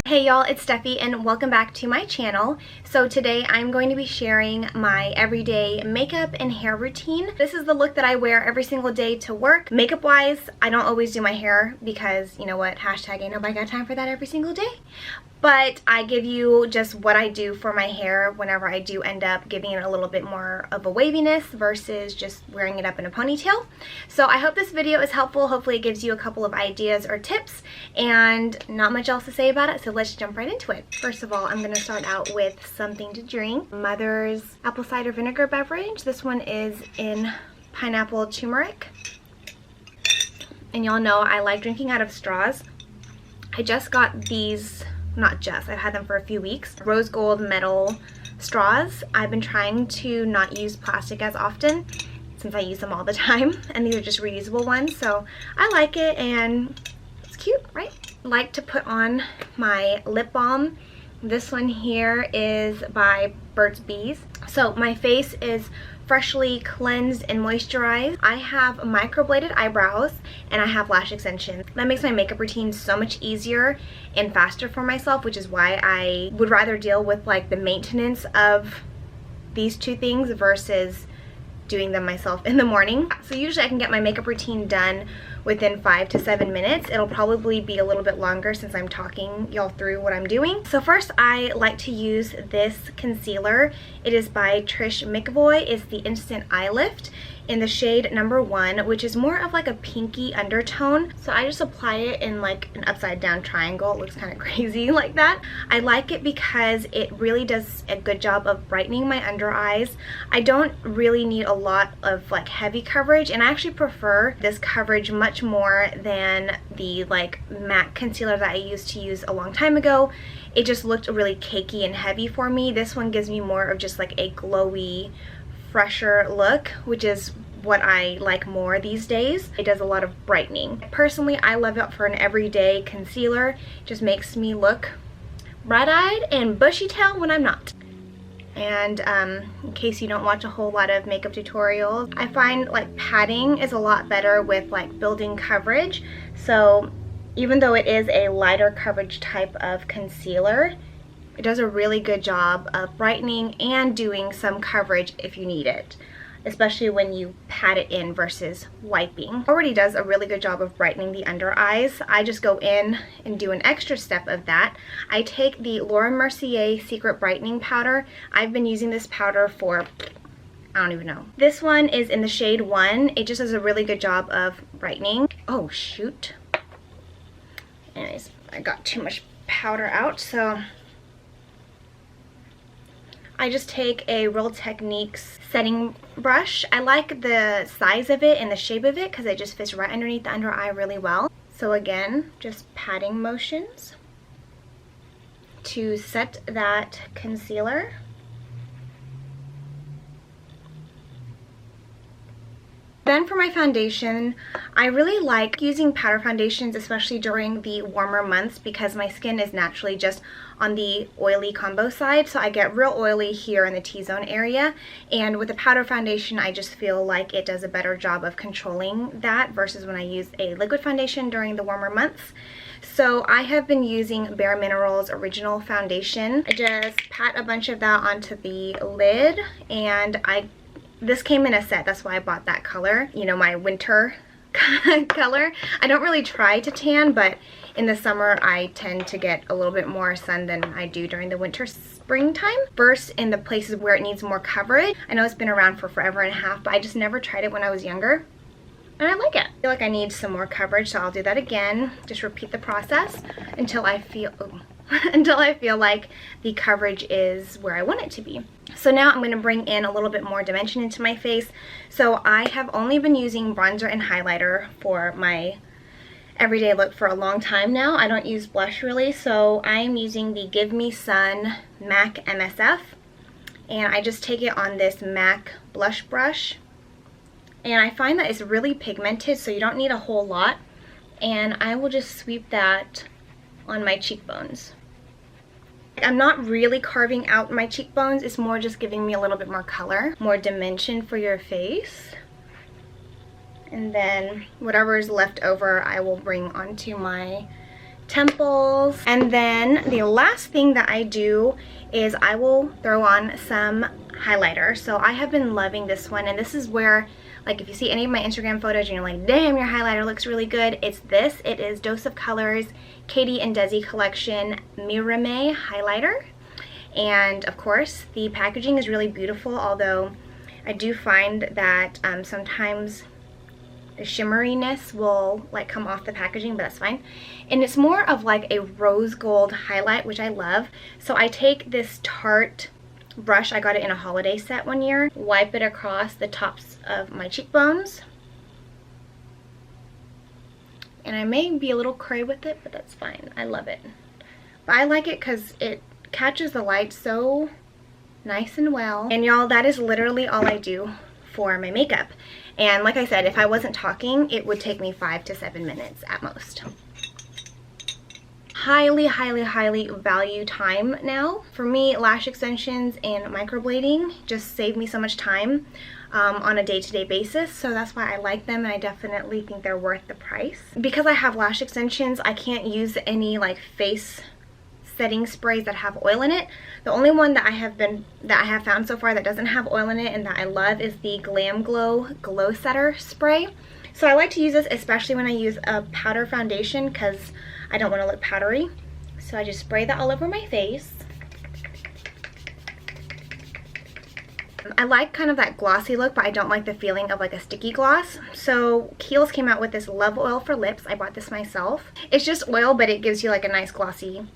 Hey y'all, it's Stephie and welcome back to my channel. So today I'm going to be sharing my everyday makeup and hair routine. This is the look that I wear every single day to work. Makeup wise, I don't always do my hair because you know what, hashtag ain't nobody got time for that every single day. But I give you just what I do for my hair whenever I do end up giving it a little bit more of a waviness versus just wearing it up in a ponytail. So I hope this video is helpful. Hopefully it gives you a couple of ideas or tips, and not much else to say about it, so let's jump right into it. First of all, I'm going to start out with something to drink. Mother's apple cider vinegar beverage. This one is in pineapple turmeric. And y'all know I like drinking out of straws. I just got these, not just, I've had them for a few weeks, rose gold metal straws. I've been trying to not use plastic as often since I use them all the time, and these are just reusable ones, so I like it and it's cute, right? I like to put on my lip balm. This one here is by Burt's Bees. So my face is freshly cleansed and moisturized. I have microbladed eyebrows and I have lash extensions. That makes my makeup routine so much easier and faster for myself, which is why I would rather deal with like the maintenance of these two things versus doing them myself in the morning. So usually I can get my makeup routine done within 5 to 7 minutes. It'll probably be a little bit longer since I'm talking y'all through what I'm doing. So first I like to use this concealer. It is by Trish McAvoy. It's the Instant Eye Lift in the shade number 1, which is more of like a pinky undertone. So I just apply it in like an upside down triangle. It looks kind of crazy like that. I like it because it really does a good job of brightening my under eyes. I don't really need a lot of like heavy coverage, and I actually prefer this coverage much more than the like matte concealer that I used to use a long time ago. It just looked really cakey and heavy for me. This one gives me more of just like a glowy, fresher look, which is what I like more these days. It does a lot of brightening. Personally, I love it for an everyday concealer. It just makes me look bright-eyed and bushy-tailed when I'm not. And in case you don't watch a whole lot of makeup tutorials, I find like padding is a lot better with like building coverage. So even though it is a lighter coverage type of concealer, it does a really good job of brightening and doing some coverage if you need it, especially when you pat it in versus wiping. Already does a really good job of brightening the under eyes. I just go in and do an extra step of that. I take the Laura Mercier Secret Brightening Powder. I've been using this powder for, I don't even know. This one is in the shade 1. It just does a really good job of brightening. Oh shoot. Anyways, I got too much powder out, so I just take a Real Techniques setting brush. I like the size of it and the shape of it because it just fits right underneath the under eye really well. So again, just patting motions to set that concealer. Then for my foundation, I really like using powder foundations, especially during the warmer months, because my skin is naturally just on the oily combo side, so I get real oily here in the T-zone area, and with a powder foundation I just feel like it does a better job of controlling that versus when I use a liquid foundation during the warmer months. So I have been using Bare Minerals Original Foundation. I just pat a bunch of that onto the lid, and this came in a set, that's why I bought that color, you know, my winter color. I don't really try to tan, but in the summer I tend to get a little bit more sun than I do during the winter springtime. First, in the places where it needs more coverage. I know it's been around for forever and a half, but I just never tried it when I was younger, and I like it. I feel like I need some more coverage, so I'll do that again. Just repeat the process until I feel like the coverage is where I want it to be. So now I'm going to bring in a little bit more dimension into my face. So I have only been using bronzer and highlighter for my everyday look for a long time now. I don't use blush really, so I'm using the Give Me Sun MAC MSF, and I just take it on this MAC blush brush, and I find that it's really pigmented, so you don't need a whole lot, and I will just sweep that on my cheekbones. I'm not really carving out my cheekbones, it's more just giving me a little bit more color, more dimension for your face. And then whatever is left over I will bring onto my temples. And then the last thing that I do is I will throw on some highlighter. So I have been loving this one, and this is where, like, if you see any of my Instagram photos and you're like, damn, your highlighter looks really good, it's this. It is Dose of Colors Katie and Desi Collection Mirame highlighter. And of course the packaging is really beautiful, although I do find that sometimes the shimmeriness will like come off the packaging, but that's fine. And it's more of like a rose gold highlight, which I love. So I take this Tarte brush, I got it in a holiday set one year, wipe it across the tops of my cheekbones. And I may be a little cray with it, but that's fine. I love it. But I like it because it catches the light so nice and well. And y'all, that is literally all I do for my makeup. And like I said, if I wasn't talking, it would take me 5 to 7 minutes at most. Highly, highly, highly value time now. For me, lash extensions and microblading just save me so much time on a day-to-day basis, so that's why I like them, and I definitely think they're worth the price. Because I have lash extensions, I can't use any like face setting sprays that have oil in it. The only one that I have found so far that doesn't have oil in it and that I love is the Glam Glow Glow Setter spray. So I like to use this especially when I use a powder foundation because I don't want to look powdery. So I just spray that all over my face. I like kind of that glossy look, but I don't like the feeling of like a sticky gloss. So Kiehl's came out with this Love Oil for lips. I bought this myself. It's just oil, but it gives you like a nice glossy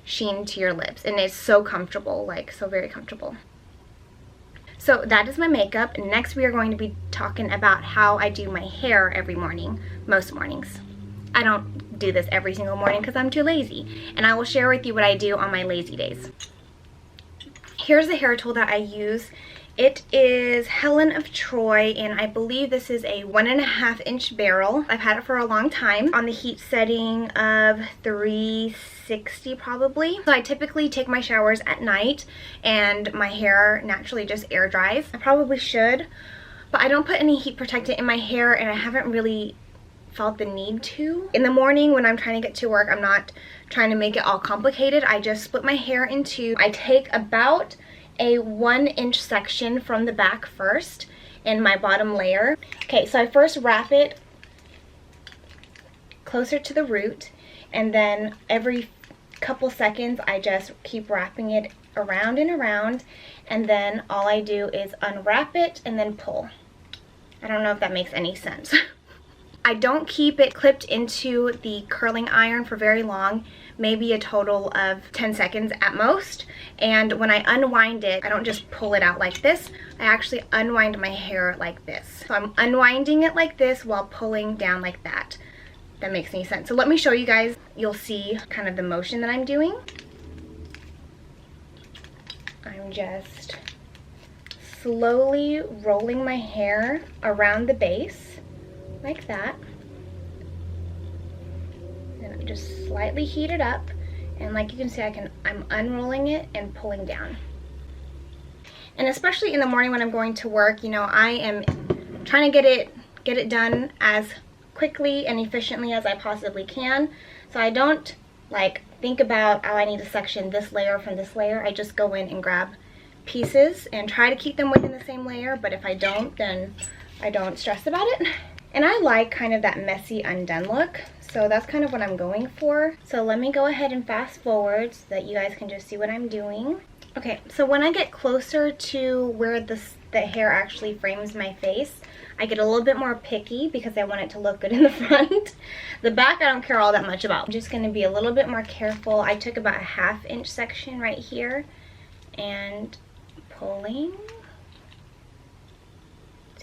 sheen to your lips, and it's so comfortable, like so very comfortable. So that is my makeup. Next we are going to be talking about how I do my hair every morning, most mornings. I don't do this every single morning because I'm too lazy, and I will share with you what I do on my lazy days. Here's the hair tool that I use. It is Helen of Troy, and I believe this is a 1.5-inch barrel. I've had it for a long time on the heat setting of 360 probably. So I typically take my showers at night, and my hair naturally just air dries. I probably should, but I don't put any heat protectant in my hair, and I haven't really felt the need to. In the morning when I'm trying to get to work, I'm not trying to make it all complicated. I just split my hair in two. I take about a 1-inch section from the back first in my bottom layer. Okay, so I first wrap it closer to the root, and then every couple seconds I just keep wrapping it around and around, and then all I do is unwrap it and then pull. I don't know if that makes any sense. I don't keep it clipped into the curling iron for very long, maybe a total of 10 seconds at most. And when I unwind it, I don't just pull it out like this. I actually unwind my hair like this. So I'm unwinding it like this while pulling down like that. That makes any sense. So let me show you guys. You'll see kind of the motion that I'm doing. I'm just slowly rolling my hair around the base like that. And I just slightly heat it up, and like you can see, I'm unrolling it and pulling down. And especially in the morning when I'm going to work, you know, I am trying to get it done as quickly and efficiently as I possibly can. So I don't like think about, oh, I need to section this layer from this layer. I just go in and grab pieces and try to keep them within the same layer, but if I don't, then I don't stress about it. And I like kind of that messy undone look, so that's kind of what I'm going for. So let me go ahead and fast forward so that you guys can just see what I'm doing. Okay, so when I get closer to where the hair actually frames my face, I get a little bit more picky because I want it to look good in the front. The back I don't care all that much about. I'm just going to be a little bit more careful. I took about a 1/2-inch section right here and pulling.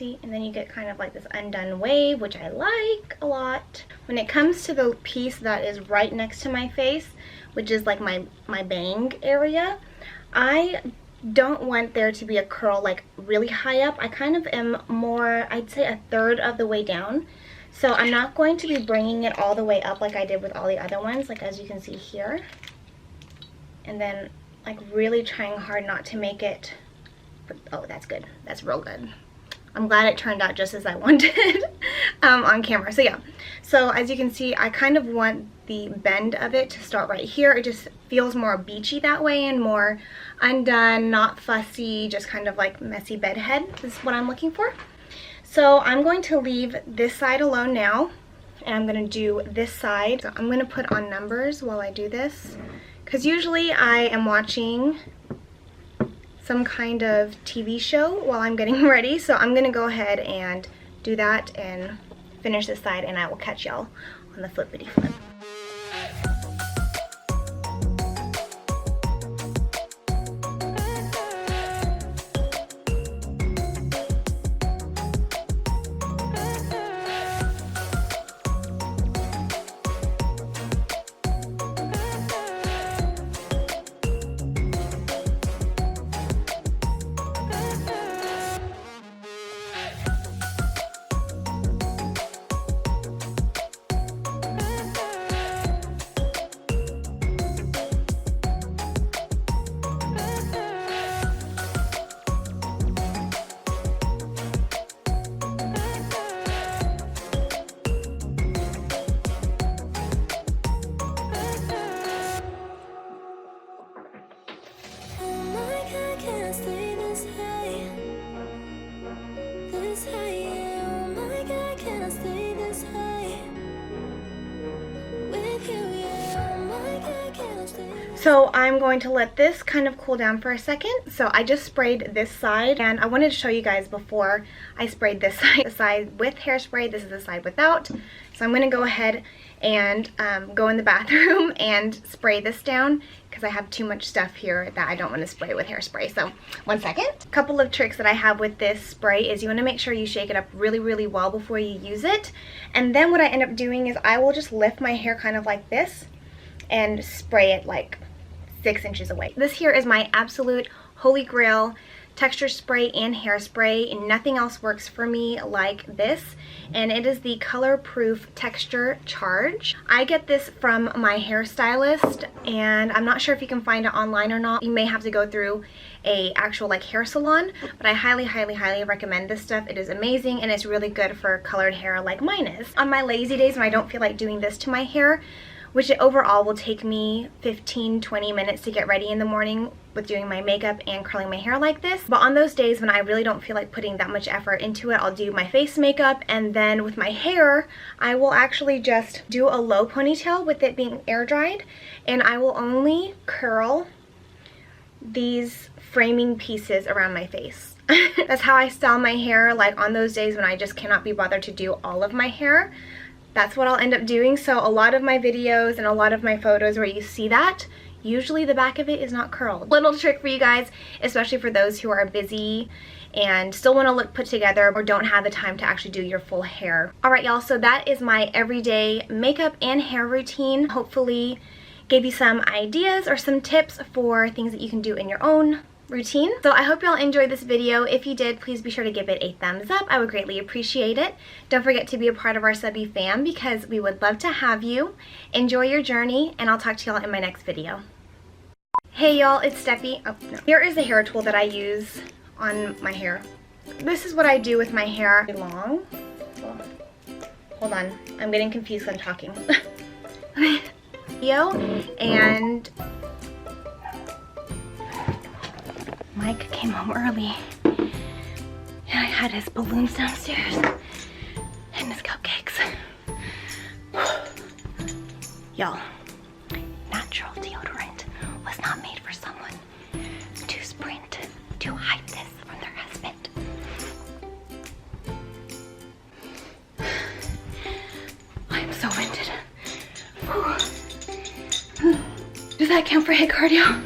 And then you get kind of like this undone wave, which I like a lot. When it comes to the piece that is right next to my face, which is like my bang area, I don't want there to be a curl like really high up. I kind of am more, I'd say 1/3 of the way down. So I'm not going to be bringing it all the way up like I did with all the other ones, like as you can see here. And then like really trying hard not to make it, oh, that's good. That's real good. I'm glad it turned out just as I wanted. on camera. So yeah, so as you can see, I kind of want the bend of it to start right here. It just feels more beachy that way and more undone, not fussy, just kind of like messy bedhead is what I'm looking for. So I'm going to leave this side alone now, and I'm going to do this side. So I'm going to put on numbers while I do this, because usually I am watching some kind of TV show while I'm getting ready. So I'm going to go ahead and do that and finish this side, and I will catch y'all on the flippity flip. So I'm going to let this kind of cool down for a second. So I just sprayed this side, and I wanted to show you guys before I sprayed this side. The side with hairspray, this is the side without. So I'm going to go ahead and go in the bathroom and spray this down, because I have too much stuff here that I don't want to spray with hairspray. So one second. A couple of tricks that I have with this spray is you want to make sure you shake it up really, really well before you use it. And then what I end up doing is I will just lift my hair kind of like this and spray it like 6 inches away. This here is my absolute holy grail texture spray and hairspray, and nothing else works for me like this, and it is the Color Proof Texture Charge. I get this from my hairstylist, and I'm not sure if you can find it online or not. You may have to go through a actual like hair salon, but I highly, highly, highly recommend this stuff. It is amazing, and it's really good for colored hair like mine is. On my lazy days when I don't feel like doing this to my hair, which overall will take me 15-20 minutes to get ready in the morning with doing my makeup and curling my hair like this. But on those days when I really don't feel like putting that much effort into it, I'll do my face makeup, and then with my hair, I will actually just do a low ponytail with it being air dried, and I will only curl these framing pieces around my face. That's how I style my hair, like on those days when I just cannot be bothered to do all of my hair. That's what I'll end up doing. So a lot of my videos and a lot of my photos where you see that, usually the back of it is not curled. Little trick for you guys, especially for those who are busy and still want to look put together or don't have the time to actually do your full hair. Alright y'all, so that is my everyday makeup and hair routine. Hopefully gave you some ideas or some tips for things that you can do in your own routine. So I hope y'all enjoyed this video. If you did, please be sure to give it a thumbs up. I would greatly appreciate it. Don't forget to be a part of our Stephie fam, because we would love to have you. Enjoy your journey, and I'll talk to y'all in my next video. Hey y'all, it's Stephie. Oh, no. Here is the hair tool that I use on my hair. This is what I do with my hair long. Oh, hold on, I'm getting confused when I'm talking. And Mike came home early, and I had his balloons downstairs and his cupcakes. Y'all, natural deodorant was not made for someone to sprint to hide this from their husband. I am so winded. Does that count for hit cardio?